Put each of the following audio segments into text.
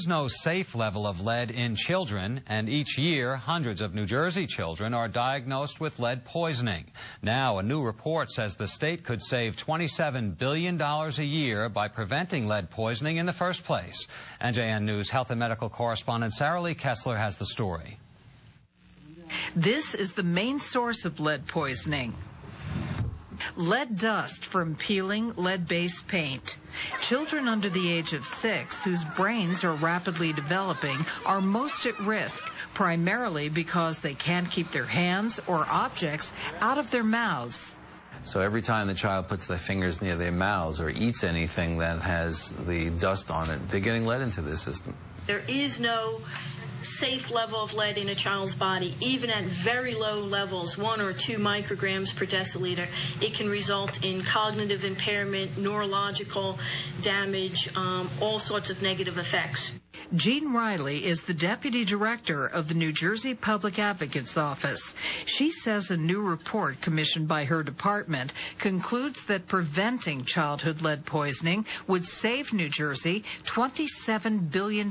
no safe level of lead in children, and each year hundreds of New Jersey children are diagnosed with lead poisoning. Now, a new report says the state could save $27 billion a year by preventing lead poisoning in the first place. NJN News health and medical correspondent Sarah Lee Kessler has the story. This is the main source of lead poisoning. Lead dust from peeling lead-based paint. Children under the age of 6 whose brains are rapidly developing are most at risk, primarily because they can't keep their hands or objects out of their mouths. So every time the child puts their fingers near their mouths or eats anything that has the dust on it, they're getting lead into their system. There is no safe level of lead in a child's body. Even at very low levels, 1 or 2 micrograms per deciliter, it can result in cognitive impairment, neurological damage, all sorts of negative effects. Jean Riley is the deputy director of the New Jersey Public Advocate's Office. She says a new report commissioned by her department concludes that preventing childhood lead poisoning would save New Jersey $27 billion.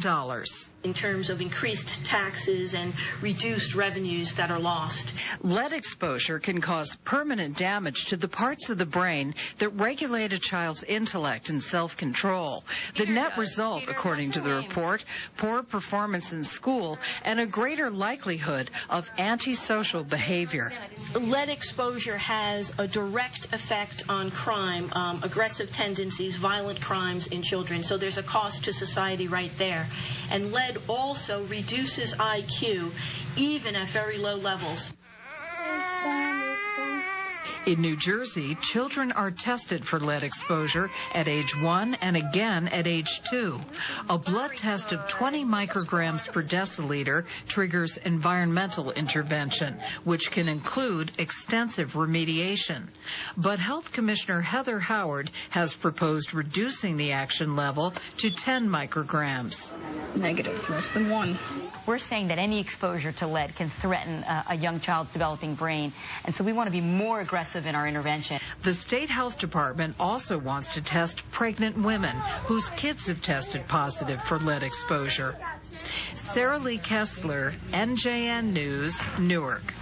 In terms of increased taxes and reduced revenues that are lost. Lead exposure can cause permanent damage to the parts of the brain that regulate a child's intellect and self-control. The net result, according to the report, poor performance in school and a greater likelihood of antisocial behavior. Lead exposure has a direct effect on crime, aggressive tendencies, violent crimes in children. So there's a cost to society right there. And lead also reduces IQ, even at very low levels. In New Jersey, children are tested for lead exposure at age 1 and again at age 2. A blood test of 20 micrograms per deciliter triggers environmental intervention, which can include extensive remediation. But Health Commissioner Heather Howard has proposed reducing the action level to 10 micrograms. Negative, less than 1. We're saying that any exposure to lead can threaten a young child's developing brain, and so we want to be more aggressive in our intervention. The State Health Department also wants to test pregnant women whose kids have tested positive for lead exposure. Sarah Lee Kessler, NJN News, Newark.